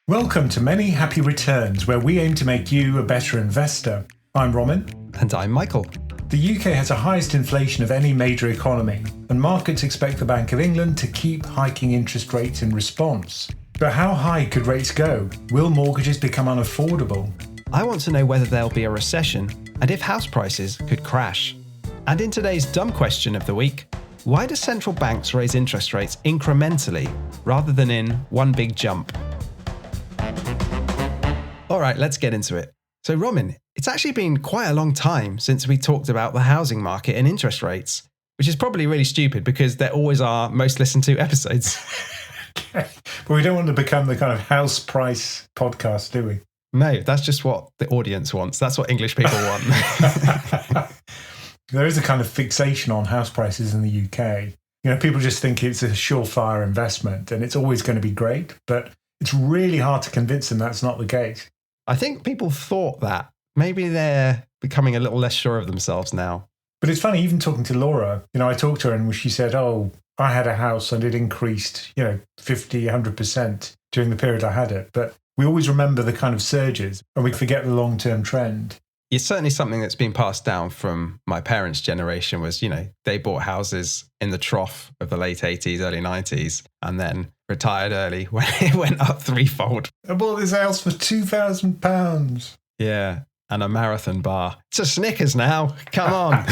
Welcome to Many Happy Returns, where we aim to make you a better investor. I'm Roman. And I'm Michael. The UK has the highest inflation of any major economy, and markets expect the Bank of England to keep hiking interest rates in response. But how high could rates go? Will mortgages become unaffordable? I want to know whether there'll be a recession and if house prices could crash. And in today's dumb question of the week, why do central banks raise interest rates incrementally rather than in one big jump? All right, let's get into it. So, Roman, it's actually been quite a long time since we talked about the housing market and interest rates, which is probably really stupid because they're always our most listened to episodes. Okay. But we don't want to become the kind of house price podcast, do we? No, that's just what the audience wants. That's what English people want. There is a kind of fixation on house prices in the UK. You know, people just think it's a surefire investment and it's always going to be great, but it's really hard to convince them that's not the case. I think people thought that. Maybe they're becoming a little less sure of themselves now. But it's funny, even talking to Laura, you know, I talked to her and she said, oh, I had a house and it increased, 50, 100% during the period I had it. But we always remember the kind of surges and we forget the long-term trend. It's certainly something that's been passed down from my parents' generation was, they bought houses in the trough of the late 80s, early 90s, and then retired early when it went up threefold. I bought this house for £2,000. Yeah, and a marathon bar. It's a Snickers now. Come on.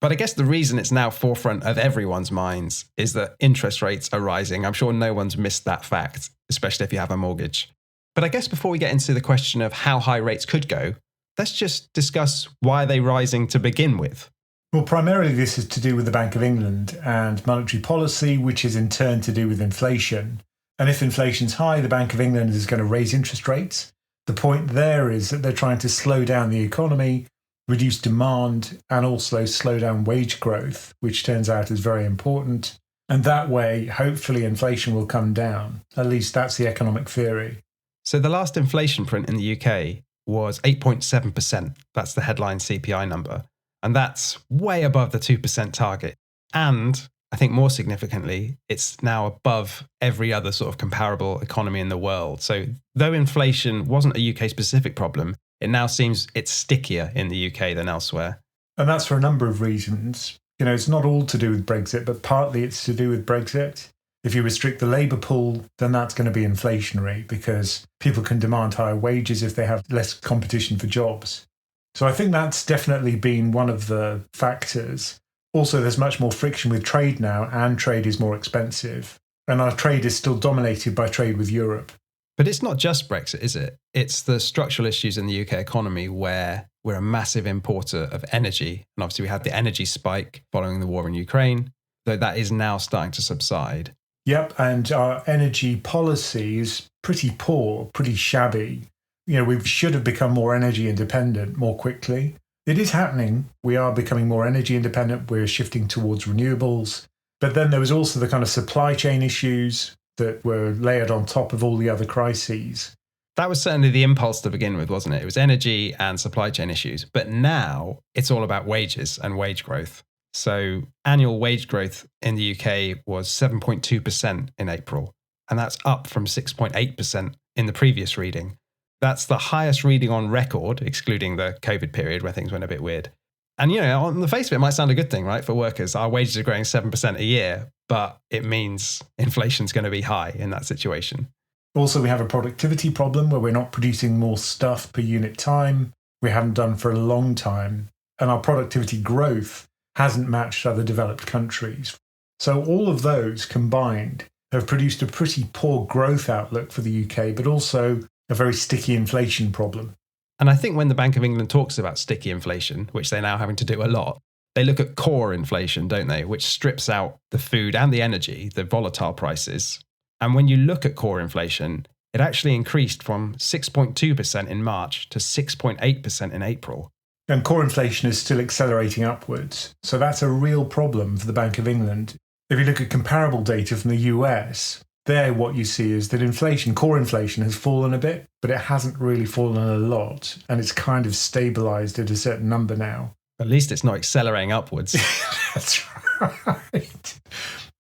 But I guess the reason it's now forefront of everyone's minds is that interest rates are rising. I'm sure no one's missed that fact, especially if you have a mortgage. But I guess before we get into the question of how high rates could go, let's just discuss why they're rising to begin with. Well, primarily this is to do with the Bank of England and monetary policy, which is in turn to do with inflation. And if inflation's high, the Bank of England is going to raise interest rates. The point there is that they're trying to slow down the economy, reduce demand, and also slow down wage growth, which turns out is very important. And that way, hopefully, inflation will come down. At least that's the economic theory. So the last inflation print in the UK was 8.7%. That's the headline CPI number. And that's way above the 2% target. And I think more significantly, it's now above every other sort of comparable economy in the world. So though inflation wasn't a UK specific problem, it now seems it's stickier in the UK than elsewhere. And that's for a number of reasons. It's not all to do with Brexit, but partly it's to do with Brexit. If you restrict the labour pool, then that's going to be inflationary because people can demand higher wages if they have less competition for jobs. So I think that's definitely been one of the factors. Also, there's much more friction with trade now, and trade is more expensive. And our trade is still dominated by trade with Europe. But it's not just Brexit, is it? It's the structural issues in the UK economy where we're a massive importer of energy. And obviously we had the energy spike following the war in Ukraine, though that is now starting to subside. Yep, and our energy policy is pretty poor, pretty shabby. We should have become more energy independent more quickly. It is happening. We are becoming more energy independent. We're shifting towards renewables. But then there was also the kind of supply chain issues that were layered on top of all the other crises. That was certainly the impulse to begin with, wasn't it? It was energy and supply chain issues. But now it's all about wages and wage growth. So annual wage growth in the UK was 7.2% in April, and that's up from 6.8% in the previous reading. That's the highest reading on record, excluding the COVID period where things went a bit weird. And, on the face of it, it might sound a good thing, right, for workers. Our wages are growing 7% a year, but it means inflation's going to be high in that situation. Also, we have a productivity problem where we're not producing more stuff per unit time. We haven't done for a long time. And our productivity growth hasn't matched other developed countries. So all of those combined have produced a pretty poor growth outlook for the UK, but also a very sticky inflation problem. And I think when the Bank of England talks about sticky inflation, which they're now having to do a lot, they look at core inflation, don't they? Which strips out the food and the energy, the volatile prices. And when you look at core inflation, it actually increased from 6.2% in March to 6.8% in April. And core inflation is still accelerating upwards. So that's a real problem for the Bank of England. If you look at comparable data from the US, there what you see is that core inflation has fallen a bit, but it hasn't really fallen a lot. And it's kind of stabilized at a certain number now. At least it's not accelerating upwards. That's right.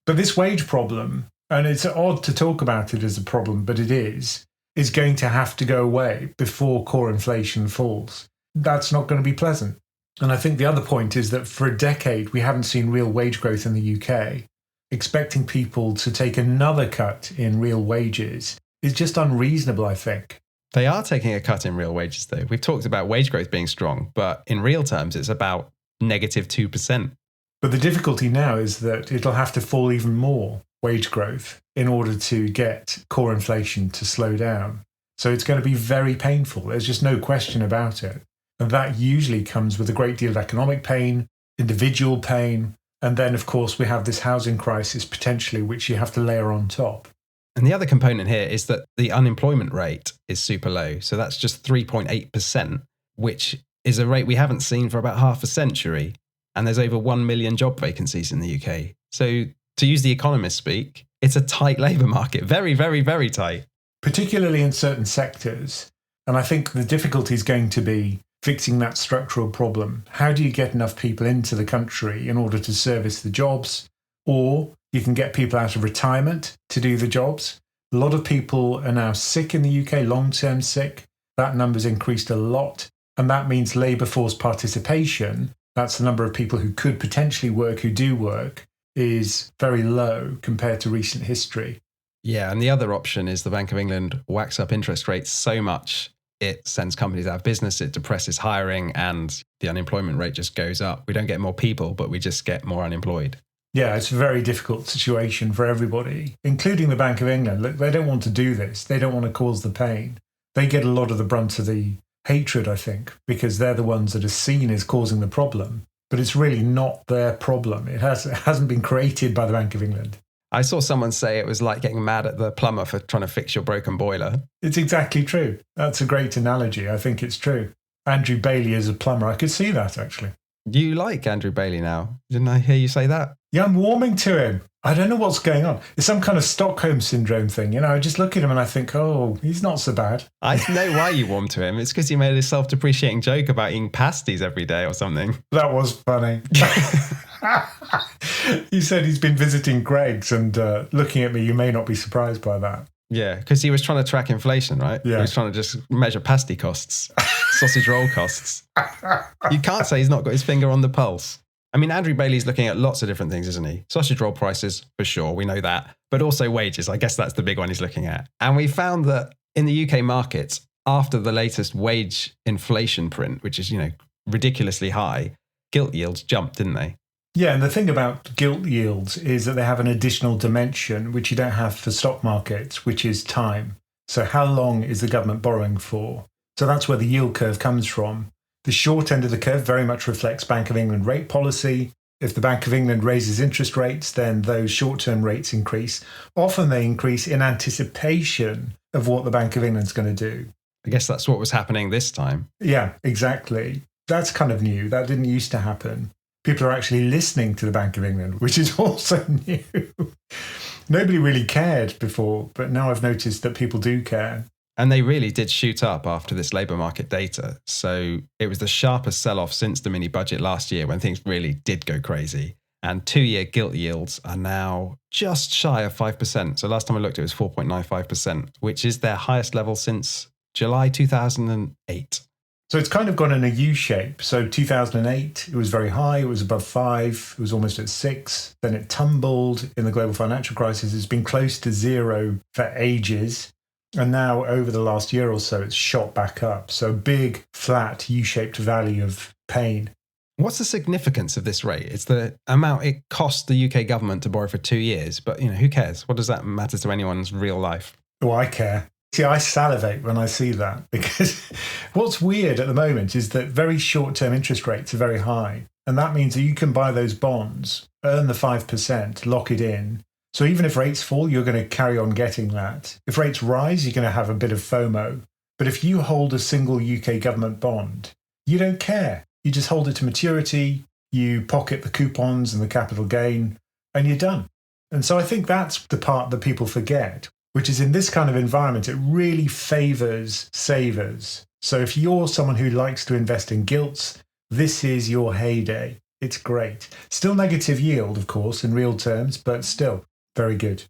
But this wage problem and it's odd to talk about it as a problem, but it is going to have to go away before core inflation falls. That's not going to be pleasant. And I think the other point is that for a decade, we haven't seen real wage growth in the UK. Expecting people to take another cut in real wages is just unreasonable, I think. They are taking a cut in real wages, though. We've talked about wage growth being strong, but in real terms, it's about negative 2%. But the difficulty now is that it'll have to fall even more, wage growth, in order to get core inflation to slow down. So it's going to be very painful. There's just no question about it. And that usually comes with a great deal of economic pain, individual pain, and then, of course, we have this housing crisis potentially, which you have to layer on top. And the other component here is that the unemployment rate is super low. So that's just 3.8%, which is a rate we haven't seen for about half a century. And there's over 1 million job vacancies in the UK. So to use the economist speak, it's a tight labour market. Very, very, very tight. Particularly in certain sectors. And I think the difficulty is going to be fixing that structural problem. How do you get enough people into the country in order to service the jobs? Or you can get people out of retirement to do the jobs. A lot of people are now sick in the UK, long-term sick. That number's increased a lot. And that means labour force participation, that's the number of people who could potentially work, who do work, is very low compared to recent history. Yeah, and the other option is the Bank of England whacks up interest rates so much it sends companies out of business, it depresses hiring, and the unemployment rate just goes up. We don't get more people, but we just get more unemployed. Yeah, it's a very difficult situation for everybody, including the Bank of England. Look, they don't want to do this. They don't want to cause the pain. They get a lot of the brunt of the hatred, I think, because they're the ones that are seen as causing the problem. But it's really not their problem. It hasn't been created by the Bank of England. I saw someone say it was like getting mad at the plumber for trying to fix your broken boiler. It's exactly true. That's a great analogy. I think it's true. Andrew Bailey is a plumber. I could see that, actually. You like Andrew Bailey now? Didn't I hear you say that? Yeah, I'm warming to him. I don't know what's going on. It's some kind of Stockholm syndrome thing. You know, I just look at him and I think, oh, he's not so bad. I know why you warm to him. It's because you made a self-depreciating joke about eating pasties every day or something. That was funny. He said he's been visiting Greg's and looking at me, you may not be surprised by that. Yeah, because he was trying to track inflation, right? Yeah. He was trying to just measure pasty costs, sausage roll costs. You can't say he's not got his finger on the pulse. I mean, Andrew Bailey's looking at lots of different things, isn't he? Sausage roll prices, for sure, we know that. But also wages, I guess that's the big one he's looking at. And we found that in the UK markets, after the latest wage inflation print, which is, ridiculously high, gilt yields jumped, didn't they? Yeah, and the thing about gilt yields is that they have an additional dimension which you don't have for stock markets, which is time. So how long is the government borrowing for? So that's where the yield curve comes from. The short end of the curve very much reflects Bank of England rate policy. If the Bank of England raises interest rates, then those short-term rates increase. Often they increase in anticipation of what the Bank of England's going to do. I guess that's what was happening this time. Yeah, exactly. That's kind of new. That didn't used to happen. People are actually listening to the Bank of England, which is also new. Nobody really cared before, but now I've noticed that people do care. And they really did shoot up after this labour market data. So it was the sharpest sell-off since the mini budget last year when things really did go crazy. And 2-year gilt yields are now just shy of 5%. So last time I looked, it was 4.95%, which is their highest level since July 2008. So it's kind of gone in a U shape. So 2008, it was very high. It was above 5. It was almost at 6. Then it tumbled in the global financial crisis. It's been close to 0 for ages. And now over the last year or so, it's shot back up. So big, flat, U-shaped valley of pain. What's the significance of this rate? It's the amount it costs the UK government to borrow for 2 years. But, who cares? What does that matter to anyone's real life? Oh, I care. See, I salivate when I see that because what's weird at the moment is that very short-term interest rates are very high. And that means that you can buy those bonds, earn the 5%, lock it in. So even if rates fall, you're going to carry on getting that. If rates rise, you're going to have a bit of FOMO. But if you hold a single UK government bond, you don't care. You just hold it to maturity, you pocket the coupons and the capital gain, and you're done. And so I think that's the part that people forget, which is in this kind of environment, it really favours savers. So if you're someone who likes to invest in gilts, this is your heyday. It's great. Still negative yield, of course, in real terms, but still very good.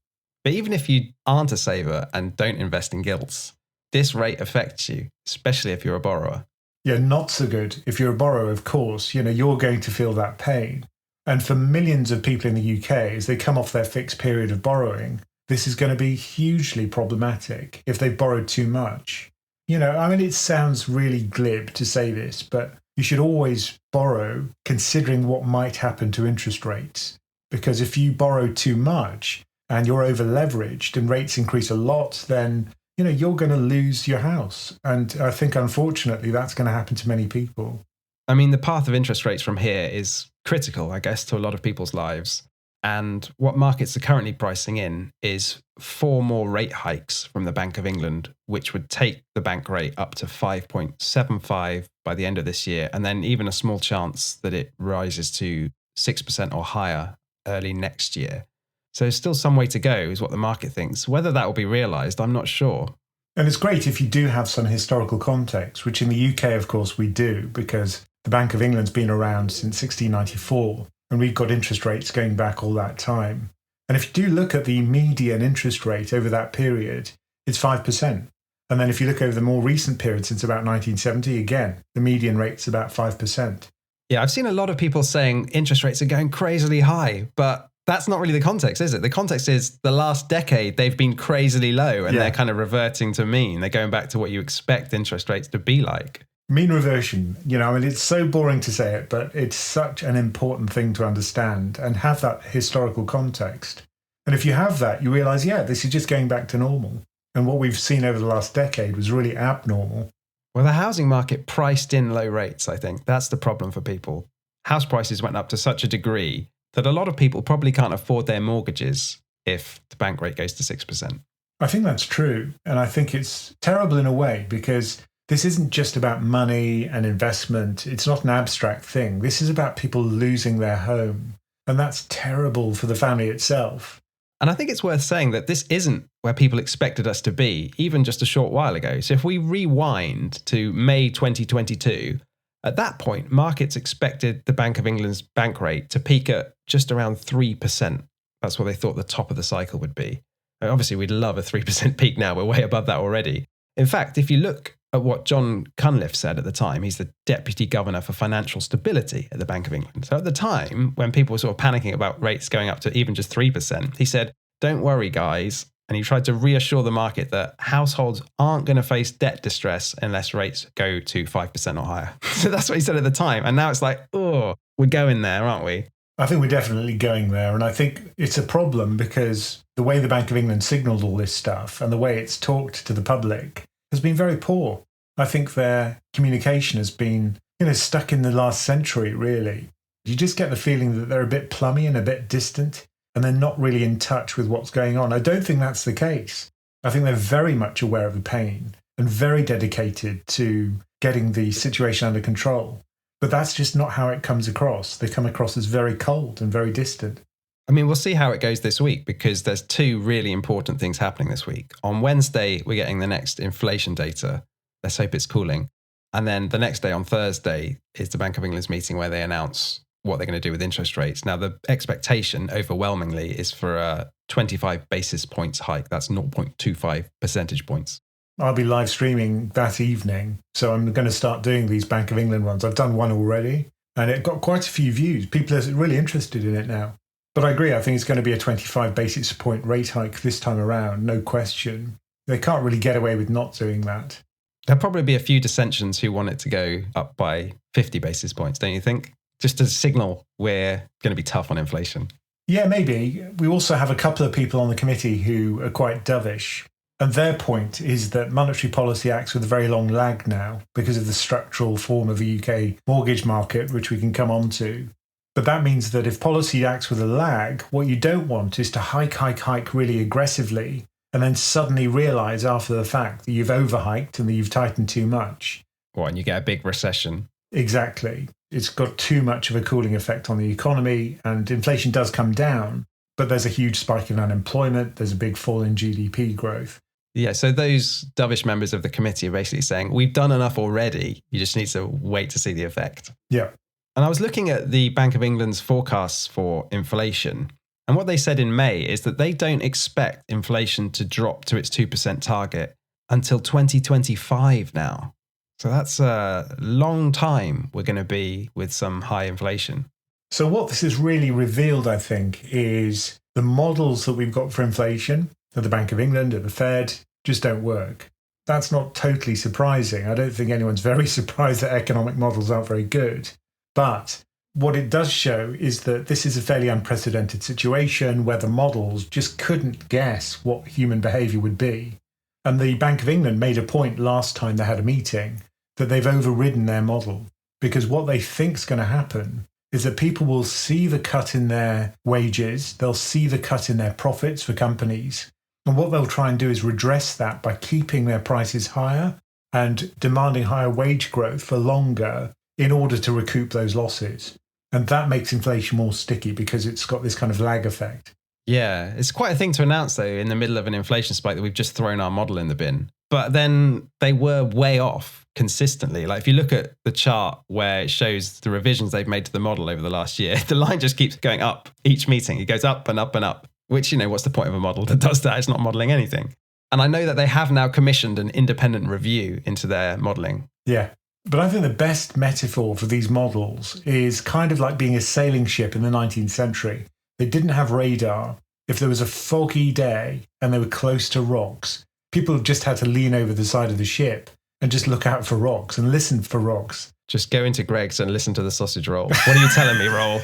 But even if you aren't a saver and don't invest in gilts, this rate affects you, especially if you're a borrower. Yeah, not so good. If you're a borrower, of course, you're going to feel that pain. And for millions of people in the UK, as they come off their fixed period of borrowing, this is going to be hugely problematic if they've borrowed too much. It sounds really glib to say this, but you should always borrow considering what might happen to interest rates. Because if you borrow too much and you're over leveraged and rates increase a lot, then you're going to lose your house. And I think, unfortunately, that's going to happen to many people. I mean, the path of interest rates from here is critical, I guess, to a lot of people's lives. And what markets are currently pricing in is 4 more rate hikes from the Bank of England, which would take the bank rate up to 5.75 by the end of this year. And then even a small chance that it rises to 6% or higher early next year. So there's still some way to go, is what the market thinks. Whether that will be realised, I'm not sure. And it's great if you do have some historical context, which in the UK, of course, we do, because the Bank of England's been around since 1694, and we've got interest rates going back all that time. And if you do look at the median interest rate over that period, it's 5%. And then if you look over the more recent period, since about 1970, again, the median rate's about 5%. Yeah, I've seen a lot of people saying interest rates are going crazily high, but that's not really the context, is it? The context is the last decade, they've been crazily low and they're kind of reverting to mean. They're going back to what you expect interest rates to be like. Mean reversion, it's so boring to say it, but it's such an important thing to understand and have that historical context. And if you have that, you realize, this is just going back to normal. And what we've seen over the last decade was really abnormal. Well, the housing market priced in low rates, I think. That's the problem for people. House prices went up to such a degree that a lot of people probably can't afford their mortgages if the bank rate goes to 6%. I think that's true. And I think it's terrible in a way because this isn't just about money and investment. It's not an abstract thing. This is about people losing their home. And that's terrible for the family itself. And I think it's worth saying that this isn't where people expected us to be, even just a short while ago. So if we rewind to May 2022, at that point, markets expected the Bank of England's bank rate to peak at just around 3%. That's what they thought the top of the cycle would be. Obviously, we'd love a 3% peak now. We're way above that already. In fact, if you look at what John Cunliffe said at the time, he's the Deputy Governor for Financial Stability at the Bank of England. So at the time, when people were sort of panicking about rates going up to even just 3%, he said, "Don't worry, guys." And he tried to reassure the market that households aren't going to face debt distress unless rates go to 5% or higher. So that's what he said at the time. And now it's like, oh, we're going there, aren't we? I think we're definitely going there. And I think it's a problem because the way the Bank of England signalled all this stuff and the way it's talked to the public has been very poor. I think their communication has been, stuck in the last century, really. You just get the feeling that they're a bit plummy and a bit distant, and they're not really in touch with what's going on. I don't think that's the case. I think they're very much aware of the pain and very dedicated to getting the situation under control. But that's just not how it comes across. They come across as very cold and very distant. I mean, we'll see how it goes this week because there's 2 really important things happening this week. On Wednesday, we're getting the next inflation data. Let's hope it's cooling. And then the next day, on Thursday, is the Bank of England's meeting where they announce what they're going to do with interest rates. Now, the expectation overwhelmingly is for a 25 basis points hike. That's 0.25 percentage points. I'll be live streaming that evening. So I'm going to start doing these Bank of England ones. I've done one already and it got quite a few views. People are really interested in it now. But I agree, I think it's going to be a 25 basis point rate hike this time around, no question. They can't really get away with not doing that. There'll probably be a few dissentients who want it to go up by 50 basis points, don't you think? Just to signal we're going to be tough on inflation. Yeah, maybe. We also have a couple of people on the committee who are quite dovish. And their point is that monetary policy acts with a very long lag now because of the structural form of the UK mortgage market, which we can come on to. But that means that if policy acts with a lag, what you don't want is to hike really aggressively and then suddenly realise after the fact that you've overhiked and that you've tightened too much. Well, and you get a big recession. Exactly. It's got too much of a cooling effect on the economy and inflation does come down, but there's a huge spike in unemployment. There's a big fall in GDP growth. Yeah, so those dovish members of the committee are basically saying, we've done enough already. You just need to wait to see the effect. Yeah. And I was looking at the Bank of England's forecasts for inflation, And what they said in May is that they don't expect inflation to drop to its 2% target until 2025 now. So that's a long time we're going to be with some high inflation. So what this has really revealed, I think, is the models that we've got for inflation at the Bank of England, at the Fed, just don't work. That's not totally surprising. I don't think anyone's very surprised that economic models aren't very good. But what it does show is that this is a fairly unprecedented situation where the models just couldn't guess what human behaviour would be. And the Bank of England made a point last time they had a meeting that they've overridden their model, because what they think is going to happen is that people will see the cut in their wages, they'll see the cut in their profits for companies, and what they'll try and do is redress that by keeping their prices higher and demanding higher wage growth for longer in order to recoup those losses. And that makes inflation more sticky because it's got this kind of lag effect. Yeah, it's quite a thing to announce, though, in the middle of an inflation spike that we've just thrown our model in the bin. But then they were way off consistently. Like if you look at the chart where it shows the revisions they've made to the model over the last year, the line just keeps going up each meeting. It goes up and up and up, which, what's the point of a model that does that? It's not modeling anything. And I know that they have now commissioned an independent review into their modeling. Yeah. But I think the best metaphor for these models is kind of like being a sailing ship in the 19th century. They didn't have radar. If there was a foggy day and they were close to rocks, people just had to lean over the side of the ship and just look out for rocks and listen for rocks. Just go into Greg's and listen to the sausage roll. What are you telling me, Roll?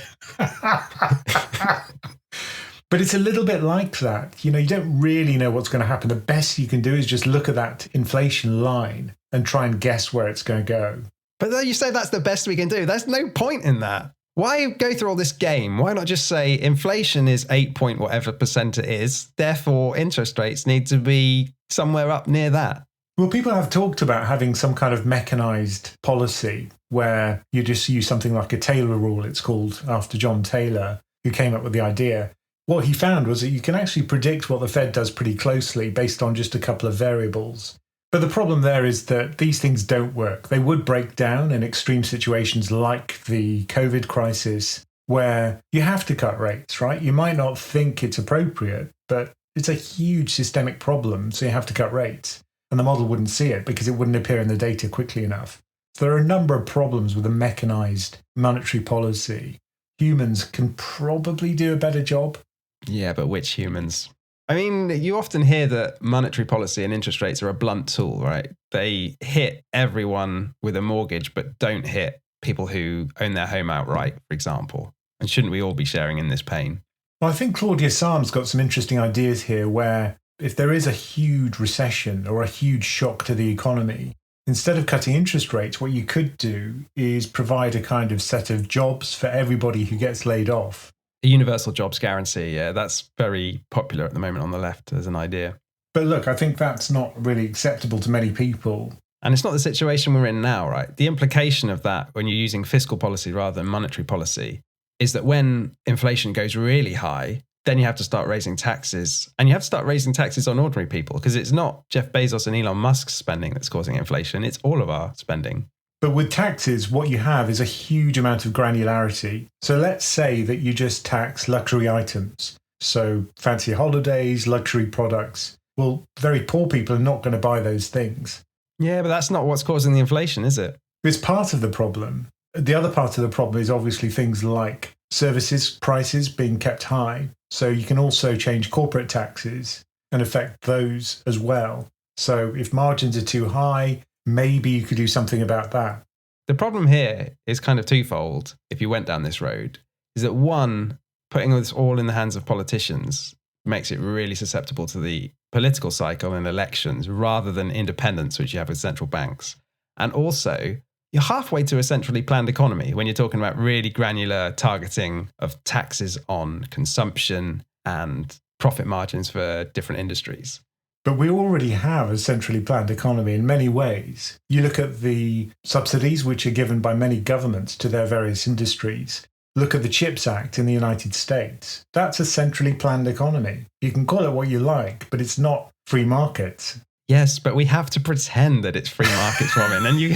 But it's a little bit like that. You don't really know what's going to happen. The best you can do is just look at that inflation line and try and guess where it's going to go. But though you say that's the best we can do, there's no point in that. Why go through all this game? Why not just say inflation is 8 point whatever percent it is, therefore interest rates need to be somewhere up near that? Well, people have talked about having some kind of mechanized policy where you just use something like a Taylor rule, it's called, after John Taylor, who came up with the idea. What he found was that you can actually predict what the Fed does pretty closely based on just a couple of variables. But the problem there is that these things don't work. They would break down in extreme situations like the COVID crisis, where you have to cut rates, right? You might not think it's appropriate, but it's a huge systemic problem, so you have to cut rates. And the model wouldn't see it because it wouldn't appear in the data quickly enough. So there are a number of problems with a mechanized monetary policy. Humans can probably do a better job. Yeah, but which humans? I mean, you often hear that monetary policy and interest rates are a blunt tool, right? They hit everyone with a mortgage, but don't hit people who own their home outright, for example. And shouldn't we all be sharing in this pain? Well, I think Claudia Saar's got some interesting ideas here where if there is a huge recession or a huge shock to the economy, instead of cutting interest rates, what you could do is provide a kind of set of jobs for everybody who gets laid off. A universal jobs guarantee, yeah, that's very popular at the moment on the left as an idea. But look, I think that's not really acceptable to many people. And it's not the situation we're in now, right? The implication of that when you're using fiscal policy rather than monetary policy is that when inflation goes really high, then you have to start raising taxes. And you have to start raising taxes on ordinary people because it's not Jeff Bezos and Elon Musk's spending that's causing inflation. It's all of our spending. But with taxes, what you have is a huge amount of granularity. So let's say that you just tax luxury items. So fancy holidays, luxury products. Well, very poor people are not going to buy those things. Yeah, but that's not what's causing the inflation, is it? It's part of the problem. The other part of the problem is obviously things like services prices being kept high. So you can also change corporate taxes and affect those as well. So if margins are too high, maybe you could do something about that. The problem here is kind of twofold, if you went down this road, is that one, putting this all in the hands of politicians makes it really susceptible to the political cycle and elections rather than independence, which you have with central banks. And also, you're halfway to a centrally planned economy when you're talking about really granular targeting of taxes on consumption and profit margins for different industries. But we already have a centrally planned economy in many ways. You look at the subsidies which are given by many governments to their various industries. Look at the CHIPS Act in the United States. That's a centrally planned economy. You can call it what you like, but it's not free markets. Yes, but we have to pretend that it's free markets, Robin, and you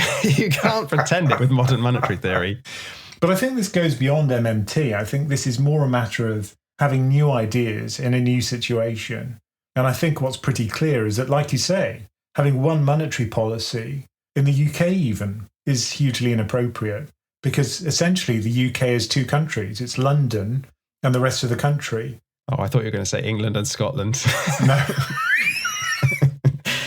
can't pretend it with modern monetary theory. But I think this goes beyond MMT. I think this is more a matter of having new ideas in a new situation. And I think what's pretty clear is that, like you say, having one monetary policy in the UK even is hugely inappropriate, because essentially the UK is two countries. It's London and the rest of the country. Oh, I thought you were going to say England and Scotland. No.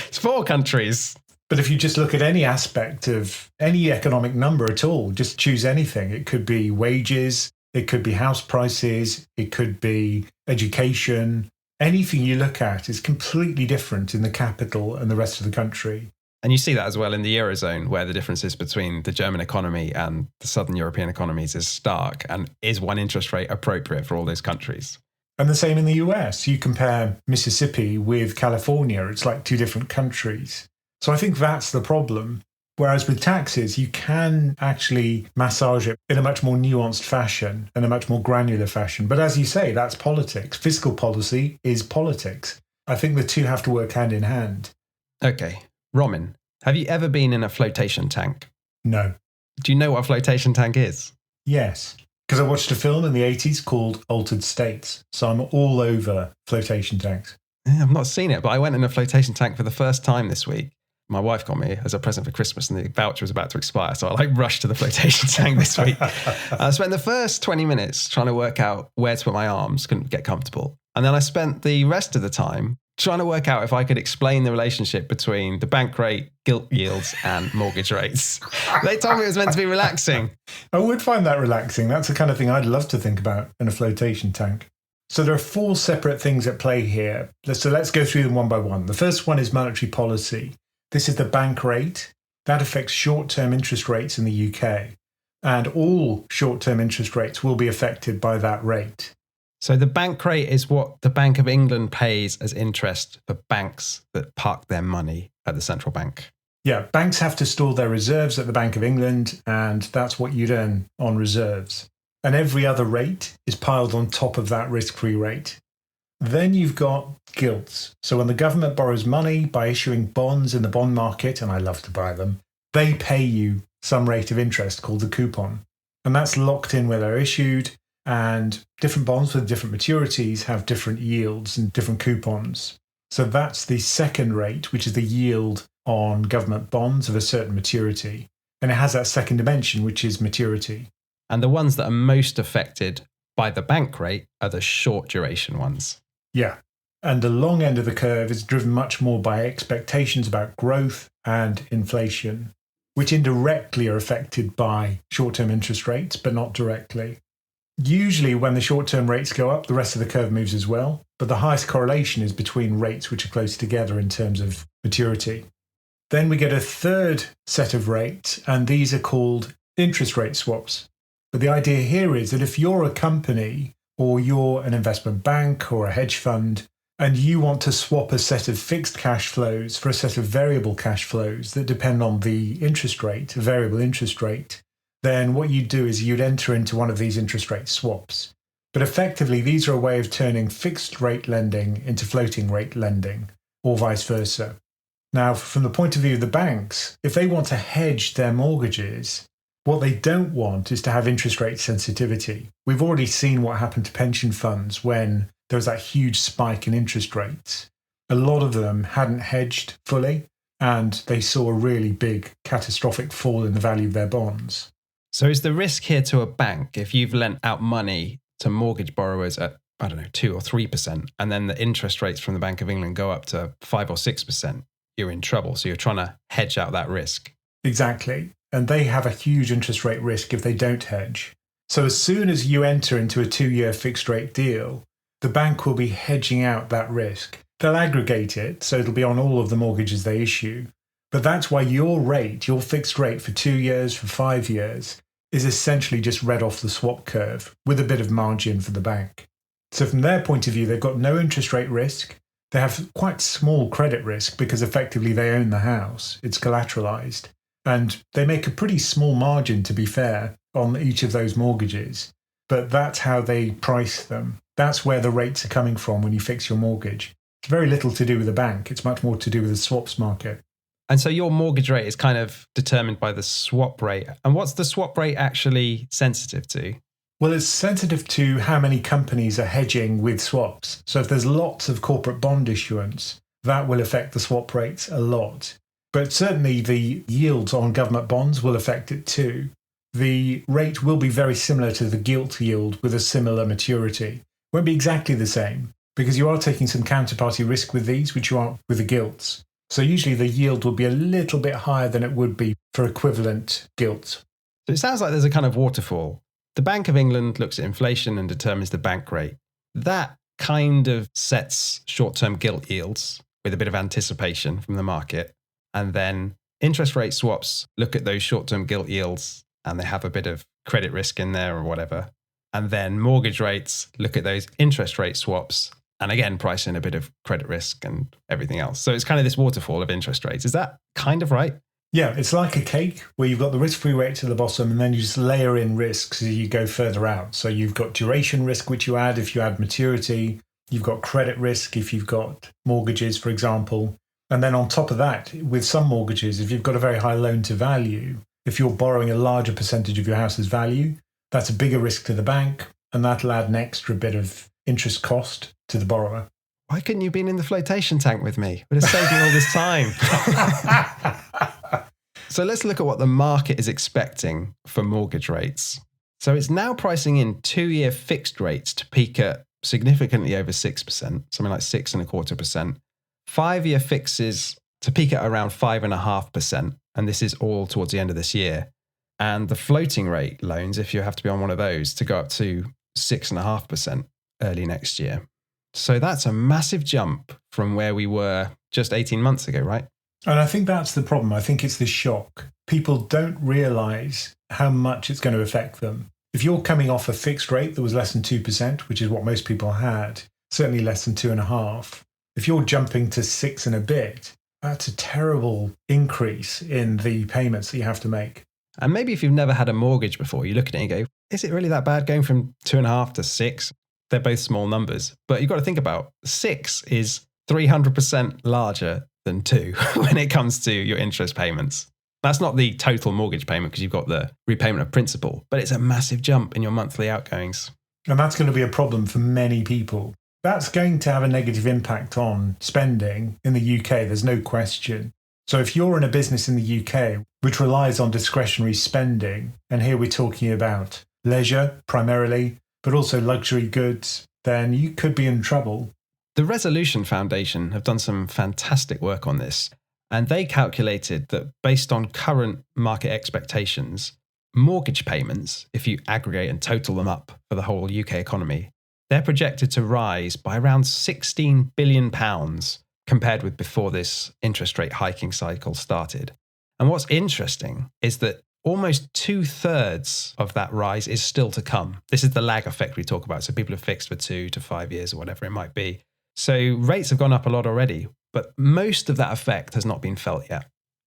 It's 4 countries. But if you just look at any aspect of any economic number at all, just choose anything. It could be wages, it could be house prices, it could be education. Anything you look at is completely different in the capital and the rest of the country. And you see that as well in the Eurozone, where the differences between the German economy and the Southern European economies is stark. And is one interest rate appropriate for all those countries? And the same in the US. You compare Mississippi with California, it's like two different countries. So I think that's the problem. Whereas with taxes, you can actually massage it in a much more nuanced fashion and a much more granular fashion. But as you say, that's politics. Fiscal policy is politics. I think the two have to work hand in hand. Okay. Roman, have you ever been in a flotation tank? No. Do you know what a flotation tank is? Yes. Because I watched a film in the 80s called Altered States. So I'm all over flotation tanks. Yeah, I've not seen it, but I went in a flotation tank for the first time this week. My wife got me as a present for Christmas and the voucher was about to expire. So I rushed to the flotation tank this week. I spent the first 20 minutes trying to work out where to put my arms, couldn't get comfortable. And then I spent the rest of the time trying to work out if I could explain the relationship between the bank rate, gilt yields, and mortgage rates. They told me it was meant to be relaxing. I would find that relaxing. That's the kind of thing I'd love to think about in a flotation tank. So there are 4 separate things at play here. So let's go through them one by one. The first one is monetary policy. This is the bank rate. That affects short-term interest rates in the UK. And all short-term interest rates will be affected by that rate. So the bank rate is what the Bank of England pays as interest for banks that park their money at the central bank. Yeah, banks have to store their reserves at the Bank of England, and that's what you'd earn on reserves. And every other rate is piled on top of that risk-free rate. Then you've got gilts. So when the government borrows money by issuing bonds in the bond market, and I love to buy them, they pay you some rate of interest called the coupon. And that's locked in where they're issued, and different bonds with different maturities have different yields and different coupons. So that's the second rate, which is the yield on government bonds of a certain maturity. And it has that second dimension, which is maturity. And the ones that are most affected by the bank rate are the short duration ones. Yeah. And the long end of the curve is driven much more by expectations about growth and inflation, which indirectly are affected by short-term interest rates, but not directly. Usually when the short-term rates go up, the rest of the curve moves as well. But the highest correlation is between rates which are close together in terms of maturity. Then we get a third set of rates, and these are called interest rate swaps. But the idea here is that if you're a company or you're an investment bank or a hedge fund, and you want to swap a set of fixed cash flows for a set of variable cash flows that depend on the interest rate, a variable interest rate, then what you'd do is you'd enter into one of these interest rate swaps. But effectively, these are a way of turning fixed rate lending into floating rate lending, or vice versa. Now, from the point of view of the banks, if they want to hedge their mortgages, what they don't want is to have interest rate sensitivity. We've already seen what happened to pension funds when there was that huge spike in interest rates. A lot of them hadn't hedged fully, and they saw a really big catastrophic fall in the value of their bonds. So is the risk here to a bank, if you've lent out money to mortgage borrowers at, 2 or 3%, and then the interest rates from the Bank of England go up to 5 or 6%, you're in trouble. So you're trying to hedge out that risk. Exactly. And they have a huge interest rate risk if they don't hedge. So as soon as you enter into a 2-year fixed rate deal, the bank will be hedging out that risk. They'll aggregate it, so it'll be on all of the mortgages they issue. But that's why your rate, your fixed rate for 2 years, for 5 years, is essentially just read off the swap curve with a bit of margin for the bank. So from their point of view, they've got no interest rate risk. They have quite small credit risk because effectively they own the house. It's collateralized. And they make a pretty small margin, to be fair, on each of those mortgages. But that's how they price them. That's where the rates are coming from when you fix your mortgage. It's very little to do with the bank. It's much more to do with the swaps market. And so your mortgage rate is kind of determined by the swap rate. And what's the swap rate actually sensitive to? Well, it's sensitive to how many companies are hedging with swaps. So if there's lots of corporate bond issuance, that will affect the swap rates a lot. But certainly the yields on government bonds will affect it too. The rate will be very similar to the gilt yield with a similar maturity. Won't be exactly the same because you are taking some counterparty risk with these, which you aren't with the gilts. So usually the yield will be a little bit higher than it would be for equivalent gilt. So it sounds like there's a kind of waterfall. The Bank of England looks at inflation and determines the bank rate. That kind of sets short-term gilt yields with a bit of anticipation from the market. And then interest rate swaps look at those short-term gilt yields and they have a bit of credit risk in there or whatever. And then mortgage rates look at those interest rate swaps and again, price in a bit of credit risk and everything else. So it's kind of this waterfall of interest rates. Is that kind of right? Yeah, it's like a cake where you've got the risk-free rate at the bottom and then you just layer in risks as you go further out. So you've got duration risk, which you add if you add maturity. You've got credit risk if you've got mortgages, for example. And then on top of that, with some mortgages, if you've got a very high loan to value, if you're borrowing a larger percentage of your house's value, that's a bigger risk to the bank, and that'll add an extra bit of interest cost to the borrower. Why couldn't you have been in the flotation tank with me? It would have saved me all this time. So let's look at what the market is expecting for mortgage rates. So it's now pricing in 2-year fixed rates to peak at significantly over 6%, something like 6.25%. 5-year fixes to peak at around 5.5%. And this is all towards the end of this year. And the floating rate loans, if you have to be on one of those, to go up to 6.5% early next year. So that's a massive jump from where we were just 18 months ago, right? And I think that's the problem. I think it's the shock. People don't realize how much it's going to affect them. If you're coming off a fixed rate that was less than 2%, which is what most people had, certainly less than 2.5%, if you're jumping to 6 and a bit, that's a terrible increase in the payments that you have to make. And maybe if you've never had a mortgage before, you look at it and go, is it really that bad going from 2.5 to 6? They're both small numbers. But you've got to think about 6 is 300% larger than 2 when it comes to your interest payments. That's not the total mortgage payment because you've got the repayment of principal, but it's a massive jump in your monthly outgoings. And that's going to be a problem for many people. That's going to have a negative impact on spending in the UK, there's no question. So if you're in a business in the UK which relies on discretionary spending, and here we're talking about leisure primarily, but also luxury goods, then you could be in trouble. The Resolution Foundation have done some fantastic work on this, and they calculated that based on current market expectations, mortgage payments, if you aggregate and total them up for the whole UK economy, they're projected to rise by around £16 billion compared with before this interest rate hiking cycle started. And what's interesting is that almost 2/3 of that rise is still to come. This is the lag effect we talk about. So people are fixed for 2 to 5 years or whatever it might be. So rates have gone up a lot already, but most of that effect has not been felt yet.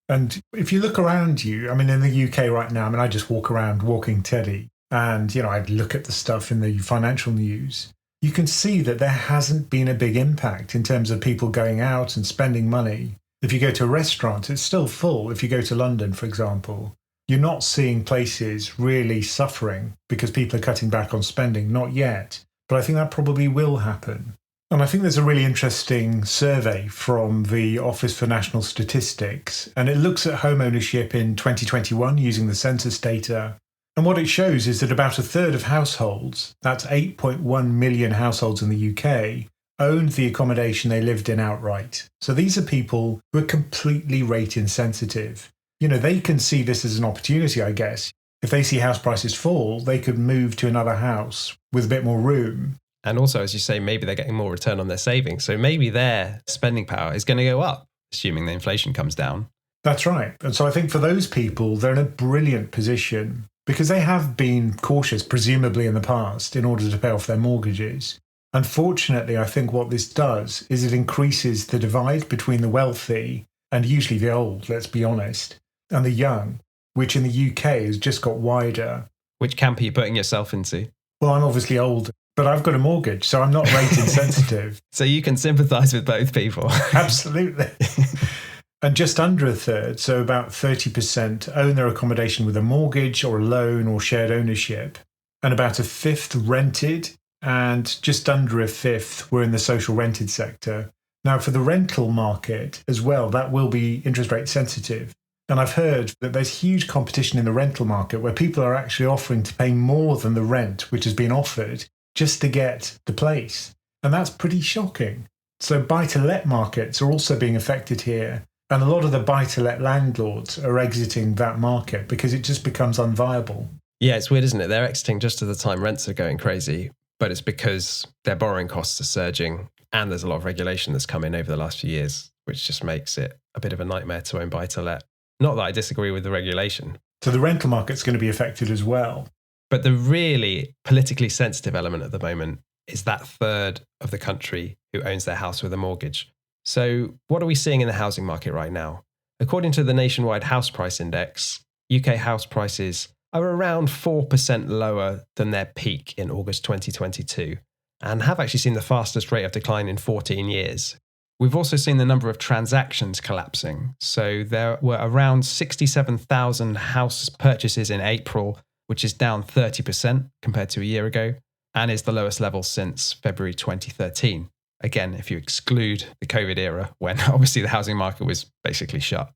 And if you look around you, I mean, in the UK right now, I mean, I just walk around walking Teddy and, I look at the stuff in the financial news. You can see that there hasn't been a big impact in terms of people going out and spending money. If you go to a restaurant, it's still full. If you go to London, for example, you're not seeing places really suffering because people are cutting back on spending. Not yet. But I think that probably will happen. And I think there's a really interesting survey from the Office for National Statistics, and it looks at home ownership in 2021 using the census data. And what it shows is that about 1/3 of households, that's 8.1 million households in the UK, owned the accommodation they lived in outright. So these are people who are completely rate insensitive. They can see this as an opportunity, I guess. If they see house prices fall, they could move to another house with a bit more room. And also, as you say, maybe they're getting more return on their savings. So maybe their spending power is going to go up, assuming the inflation comes down. That's right. And so I think for those people, they're in a brilliant position because they have been cautious, presumably in the past, in order to pay off their mortgages. Unfortunately, I think what this does is it increases the divide between the wealthy and usually the old, let's be honest, and the young, which in the UK has just got wider. Which camp are you putting yourself into? Well, I'm obviously old, but I've got a mortgage, so I'm not rate insensitive. So you can sympathise with both people. Absolutely. And just under 1/3, so about 30%, own their accommodation with a mortgage or a loan or shared ownership. and about a fifth rented, and just under a fifth were in the social rented sector. Now, for the rental market as well, that will be interest rate sensitive. And I've heard that there's huge competition in the rental market where people are actually offering to pay more than the rent which has been offered just to get the place. And that's pretty shocking. So buy-to-let markets are also being affected here. And a lot of the buy-to-let landlords are exiting that market because it just becomes unviable. Yeah, it's weird, isn't it? They're exiting just at the time rents are going crazy, but it's because their borrowing costs are surging and there's a lot of regulation that's come in over the last few years, which just makes it a bit of a nightmare to own buy-to-let. Not that I disagree with the regulation. So the rental market's going to be affected as well. But the really politically sensitive element at the moment is that third of the country who owns their house with a mortgage. So what are we seeing in the housing market right now? According to the Nationwide House Price Index, UK house prices are around 4% lower than their peak in August 2022 and have actually seen the fastest rate of decline in 14 years. We've also seen the number of transactions collapsing. So there were around 67,000 house purchases in April, which is down 30% compared to a year ago, and is the lowest level since February 2013. Again, if you exclude the COVID era, when obviously the housing market was basically shut.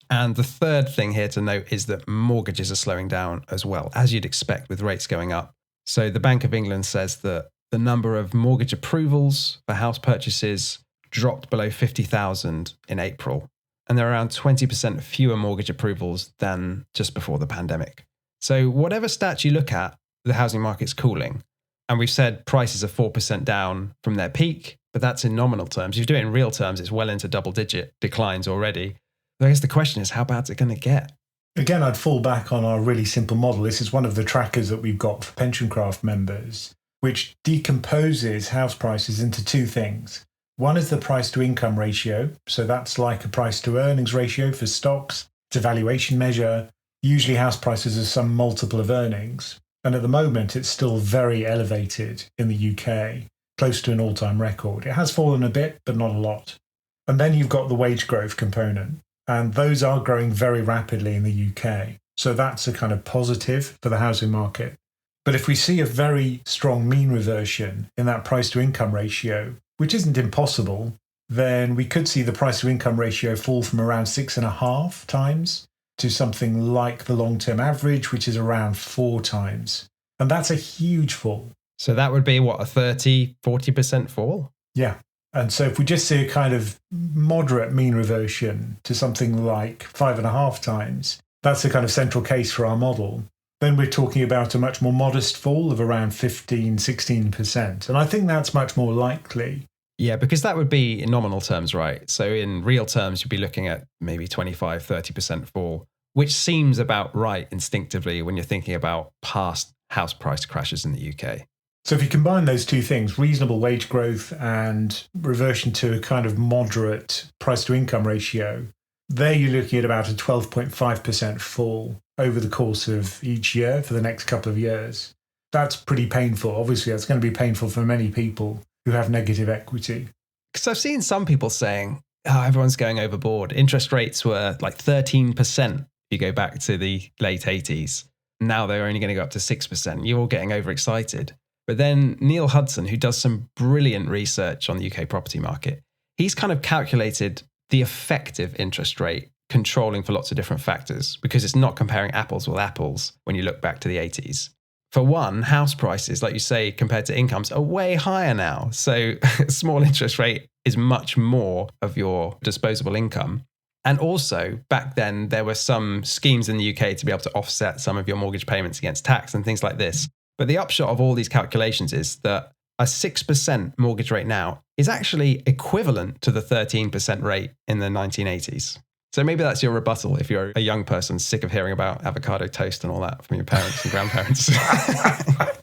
And the third thing here to note is that mortgages are slowing down as well, as you'd expect with rates going up. So the Bank of England says that the number of mortgage approvals for house purchases dropped below 50,000 in April. And there are around 20% fewer mortgage approvals than just before the pandemic. So whatever stats you look at, the housing market's cooling. And we've said prices are 4% down from their peak, but that's in nominal terms. If you do it in real terms, it's well into double-digit declines already. I guess the question is, how bad's it going to get? Again, I'd fall back on our really simple model. This is one of the trackers that we've got for PensionCraft members, which decomposes house prices into two things. One is the price to income ratio. So that's like a price to earnings ratio for stocks. It's a valuation measure. Usually house prices are some multiple of earnings. And at the moment, it's still very elevated in the UK, close to an all-time record. It has fallen a bit, but not a lot. And then you've got the wage growth component. And those are growing very rapidly in the UK. So that's a kind of positive for the housing market. But if we see a very strong mean reversion in that price to income ratio, which isn't impossible, then we could see the price to income ratio fall from around 6.5 times to something like the long-term average, which is around 4 times. And that's a huge fall. So that would be what, a 40% fall? Yeah. And so if we just see a kind of moderate mean reversion to something like 5.5 times, that's the kind of central case for our model. Then we're talking about a much more modest fall of around 16%. And I think that's much more likely. Yeah, because that would be in nominal terms, right? So in real terms, you'd be looking at maybe 25, 30% fall, which seems about right instinctively when you're thinking about past house price crashes in the UK. So if you combine those two things, reasonable wage growth and reversion to a kind of moderate price to income ratio, there you're looking at about a 12.5% fall over the course of each year for the next couple of years. That's pretty painful. Obviously, that's going to be painful for many people who have negative equity. Because I've seen some people saying, oh, everyone's going overboard. Interest rates were like 13% if you go back to the late 80s. Now they're only going to go up to 6%. You're all getting overexcited. But then Neil Hudson, who does some brilliant research on the UK property market, he's kind of calculated the effective interest rate controlling for lots of different factors because it's not comparing apples with apples when you look back to the 80s. For one, house prices, like you say, compared to incomes are way higher now. So a small interest rate is much more of your disposable income. And also, back then, there were some schemes in the UK to be able to offset some of your mortgage payments against tax and things like this. But the upshot of all these calculations is that a 6% mortgage rate now is actually equivalent to the 13% rate in the 1980s. So maybe that's your rebuttal if you're a young person sick of hearing about avocado toast and all that from your parents and grandparents.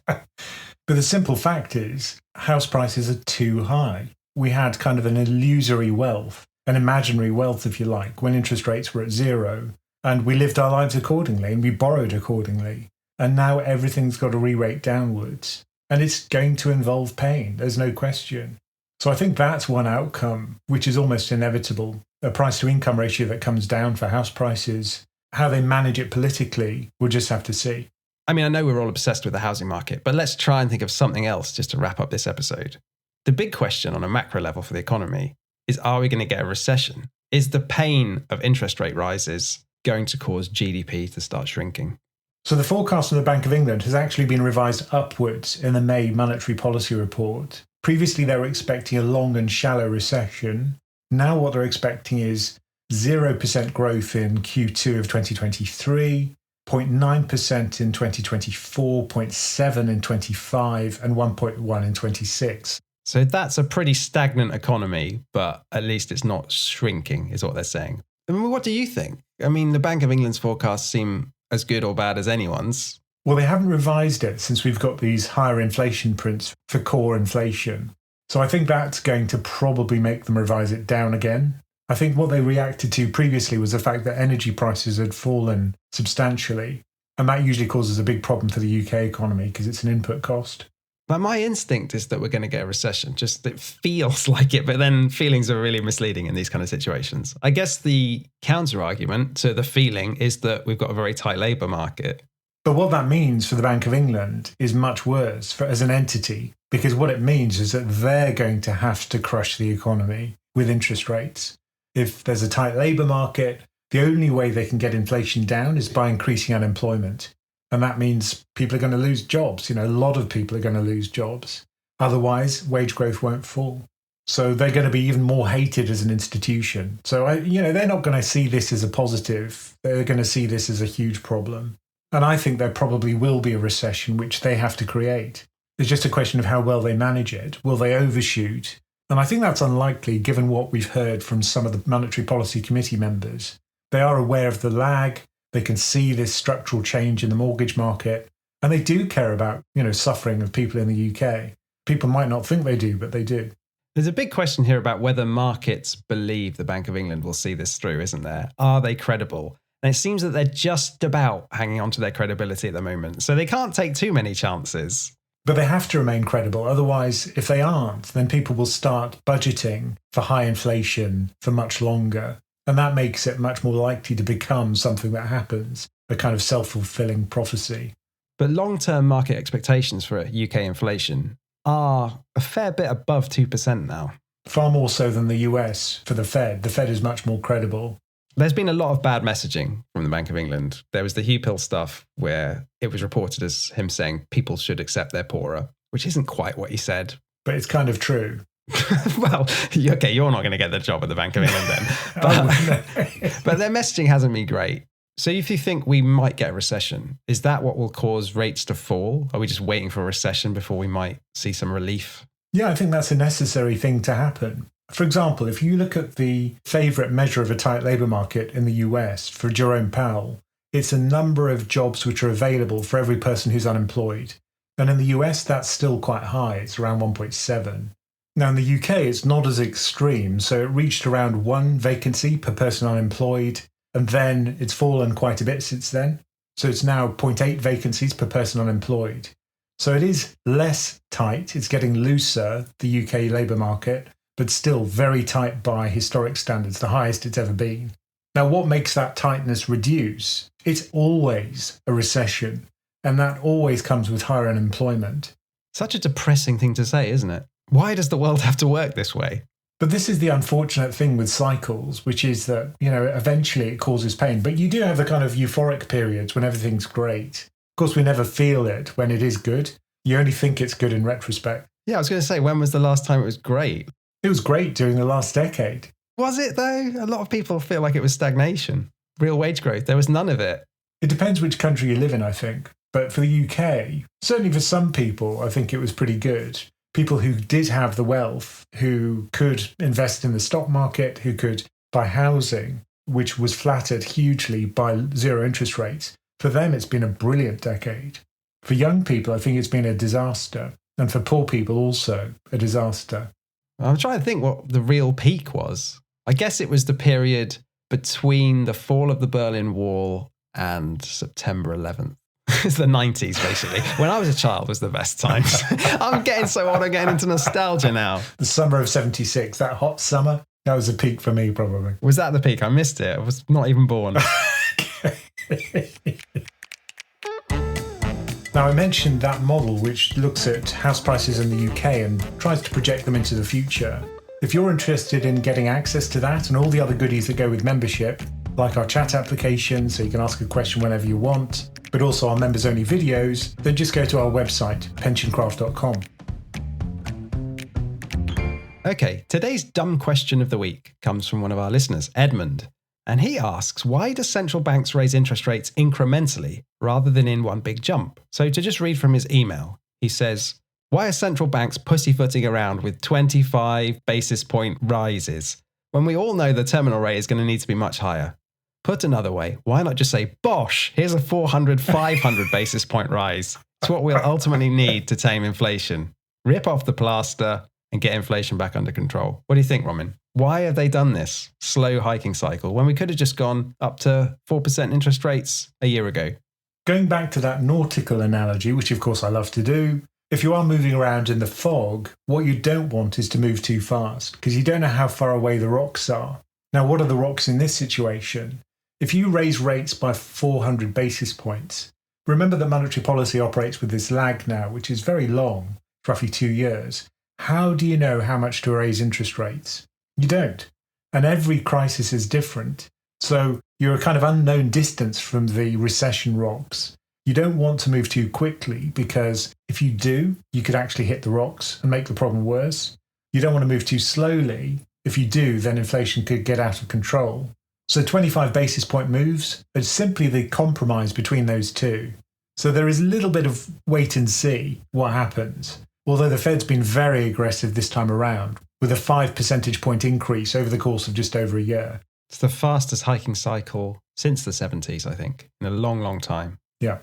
But the simple fact is, house prices are too high. We had kind of an illusory wealth, an imaginary wealth, if you like, when interest rates were at zero. And we lived our lives accordingly and we borrowed accordingly. And now everything's got to re-rate downwards. And it's going to involve pain, there's no question. So I think that's one outcome, which is almost inevitable. A price to income ratio that comes down for house prices. How they manage it politically, we'll just have to see. I mean, I know we're all obsessed with the housing market, but let's try and think of something else just to wrap up this episode. The big question on a macro level for the economy is, are we going to get a recession? Is the pain of interest rate rises going to cause GDP to start shrinking? So the forecast from the Bank of England has actually been revised upwards in the May monetary policy report. Previously, they were expecting a long and shallow recession. Now what they're expecting is 0% growth in Q2 of 2023, 0.9% in 2024, 0.7% in 25, and 1.1% in 26. So that's a pretty stagnant economy, but at least it's not shrinking, is what they're saying. I mean, what do you think? I mean, the Bank of England's forecasts seem as good or bad as anyone's. Well, they haven't revised it since we've got these higher inflation prints for core inflation. So I think that's going to probably make them revise it down again. I think what they reacted to previously was the fact that energy prices had fallen substantially. And that usually causes a big problem for the UK economy because it's an input cost. But my instinct is that we're going to get a recession. Just it feels like it, but then feelings are really misleading in these kind of situations. I guess the counter argument to the feeling is that we've got a very tight labour market. But what that means for the Bank of England is much worse as an entity, because what it means is that they're going to have to crush the economy with interest rates. If there's a tight labour market, the only way they can get inflation down is by increasing unemployment. And that means people are going to lose jobs. A lot of people are going to lose jobs. Otherwise, wage growth won't fall. So they're going to be even more hated as an institution. So, they're not going to see this as a positive. They're going to see this as a huge problem. And I think there probably will be a recession, which they have to create. It's just a question of how well they manage it. Will they overshoot? And I think that's unlikely, given what we've heard from some of the Monetary Policy Committee members. They are aware of the lag. They can see this structural change in the mortgage market. And they do care about, suffering of people in the UK. People might not think they do, but they do. There's a big question here about whether markets believe the Bank of England will see this through, isn't there? Are they credible? And it seems that they're just about hanging on to their credibility at the moment. So they can't take too many chances. But they have to remain credible. Otherwise, if they aren't, then people will start budgeting for high inflation for much longer. And that makes it much more likely to become something that happens, a kind of self-fulfilling prophecy. But long-term market expectations for UK inflation are a fair bit above 2% now. Far more so than the US for the Fed. The Fed is much more credible. There's been a lot of bad messaging from the Bank of England. There was the Hugh Pill stuff where it was reported as him saying people should accept they're poorer, which isn't quite what he said. But it's kind of true. Well, okay, you're not going to get the job at the Bank of England then. But their messaging hasn't been great. So if you think we might get a recession, is that what will cause rates to fall? Are we just waiting for a recession before we might see some relief? Yeah, I think that's a necessary thing to happen. For example, if you look at the favourite measure of a tight labour market in the US for Jerome Powell, it's a number of jobs which are available for every person who's unemployed. And in the US, that's still quite high. It's around 1.7. Now, in the UK, it's not as extreme. So it reached around 1 vacancy per person unemployed. And then it's fallen quite a bit since then. So it's now 0.8 vacancies per person unemployed. So it is less tight. It's getting looser, the UK labour market, but still very tight by historic standards, the highest it's ever been. Now, what makes that tightness reduce? It's always a recession. And that always comes with higher unemployment. Such a depressing thing to say, isn't it? Why does the world have to work this way? But this is the unfortunate thing with cycles, which is that, eventually it causes pain. But you do have the kind of euphoric periods when everything's great. Of course, we never feel it when it is good. You only think it's good in retrospect. Yeah, I was going to say, when was the last time it was great? It was great during the last decade. Was it, though? A lot of people feel like it was stagnation. Real wage growth. There was none of it. It depends which country you live in, I think. But for the UK, certainly for some people, I think it was pretty good. People who did have the wealth, who could invest in the stock market, who could buy housing, which was flattered hugely by zero interest rates. For them, it's been a brilliant decade. For young people, I think it's been a disaster. And for poor people, also a disaster. I'm trying to think what the real peak was. I guess it was the period between the fall of the Berlin Wall and September 11th. It's the 90s, basically. When I was a child was the best times. I'm getting so old, I'm getting into nostalgia now. The summer of 76, that hot summer, that was a peak for me, probably. Was that the peak? I missed it. I was not even born. Now, I mentioned that model which looks at house prices in the UK and tries to project them into the future. If you're interested in getting access to that and all the other goodies that go with membership, like our chat application, so you can ask a question whenever you want, but also our members-only videos, then just go to our website, PensionCraft.com. Okay, today's dumb question of the week comes from one of our listeners, Edmund. And he asks, why do central banks raise interest rates incrementally rather than in one big jump? So to just read from his email, he says, why are central banks pussyfooting around with 25 basis point rises when we all know the terminal rate is going to need to be much higher? Put another way, why not just say, bosh, here's a 400, 500 basis point rise. It's what we'll ultimately need to tame inflation. Rip off the plaster and get inflation back under control. What do you think, Roman? Why have they done this slow hiking cycle when we could have just gone up to 4% interest rates a year ago? Going back to that nautical analogy, which of course I love to do, if you are moving around in the fog, what you don't want is to move too fast because you don't know how far away the rocks are. Now, what are the rocks in this situation? If you raise rates by 400 basis points, remember that monetary policy operates with this lag now, which is very long, roughly 2 years. How do you know how much to raise interest rates? You don't. And every crisis is different. So you're a kind of unknown distance from the recession rocks. You don't want to move too quickly because if you do, you could actually hit the rocks and make the problem worse. You don't want to move too slowly. If you do, then inflation could get out of control. So 25 basis point moves are simply the compromise between those two. So there is a little bit of wait and see what happens. Although the Fed's been very aggressive this time around, with a 5 percentage point increase over the course of just over a year. It's the fastest hiking cycle since the 70s, I think, in a long, long time. Yeah.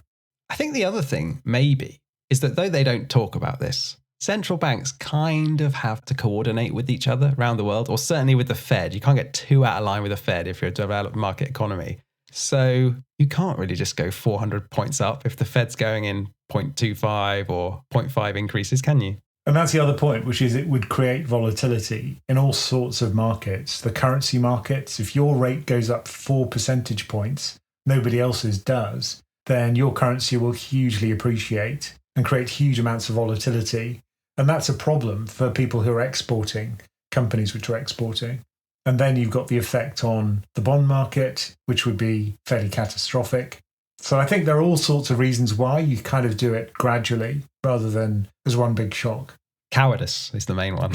I think the other thing, maybe, is that though they don't talk about this, central banks kind of have to coordinate with each other around the world, or certainly with the Fed. You can't get too out of line with the Fed if you're a developed market economy. So you can't really just go 400 points up if the Fed's going in 0.25 or 0.5 increases, can you? And that's the other point, which is it would create volatility in all sorts of markets. The currency markets, if your rate goes up 4 percentage points, nobody else's does, then your currency will hugely appreciate and create huge amounts of volatility. And that's a problem for people who are exporting, companies which are exporting. And then you've got the effect on the bond market, which would be fairly catastrophic. So I think there are all sorts of reasons why you kind of do it gradually rather than as one big shock. Cowardice is the main one.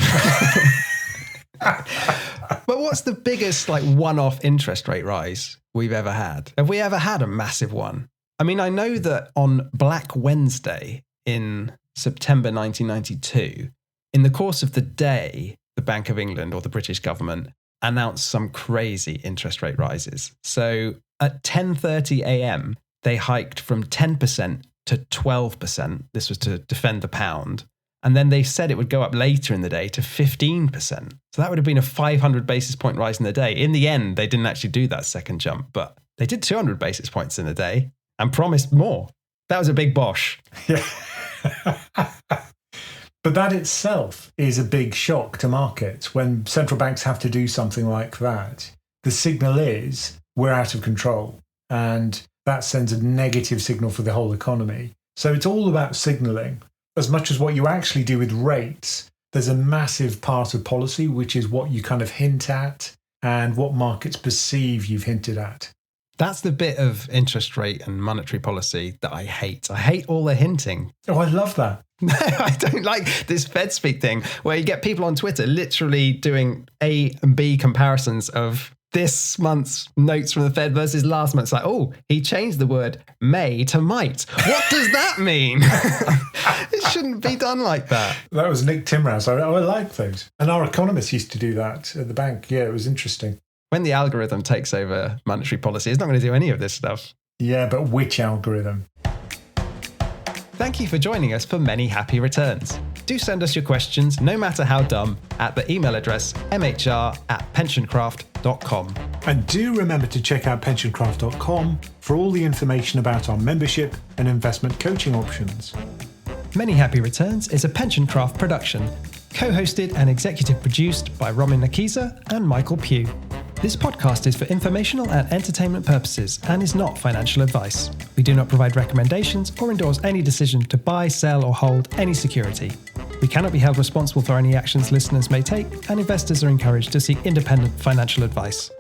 But what's the biggest one-off interest rate rise we've ever had? Have we ever had a massive one? I mean, I know that on Black Wednesday in September 1992, in the course of the day, the Bank of England or the British government announced some crazy interest rate rises. So at 10:30 a.m., they hiked from 10% to 12%. This was to defend the pound. And then they said it would go up later in the day to 15%. So that would have been a 500 basis point rise in the day. In the end, they didn't actually do that second jump, but they did 200 basis points in a day and promised more. That was a big bosh. Yeah. But that itself is a big shock to markets when central banks have to do something like that. The signal is we're out of control, and that sends a negative signal for the whole economy. So it's all about signaling. As much as what you actually do with rates, there's a massive part of policy, which is what you kind of hint at and what markets perceive you've hinted at. That's the bit of interest rate and monetary policy that I hate. I hate all the hinting. Oh, I love that. No, I don't like this Fed speak thing where you get people on Twitter literally doing A and B comparisons of this month's notes from the Fed versus last month's. Like, oh, he changed the word may to might. What does that mean? It shouldn't be done like that. That was Nick Timrose. I like those. And our economists used to do that at the bank. Yeah, it was interesting. When the algorithm takes over monetary policy, it's not going to do any of this stuff. Yeah, but which algorithm? Thank you for joining us for many happy returns. Do send us your questions, no matter how dumb, at the email address mhr@pensioncraft.com. And do remember to check out PensionCraft.com for all the information about our membership and investment coaching options. Many Happy Returns is a PensionCraft production, co-hosted and executive produced by Roman Nakiza and Michael Pugh. This podcast is for informational and entertainment purposes and is not financial advice. We do not provide recommendations or endorse any decision to buy, sell, or hold any security. We cannot be held responsible for any actions listeners may take, and investors are encouraged to seek independent financial advice.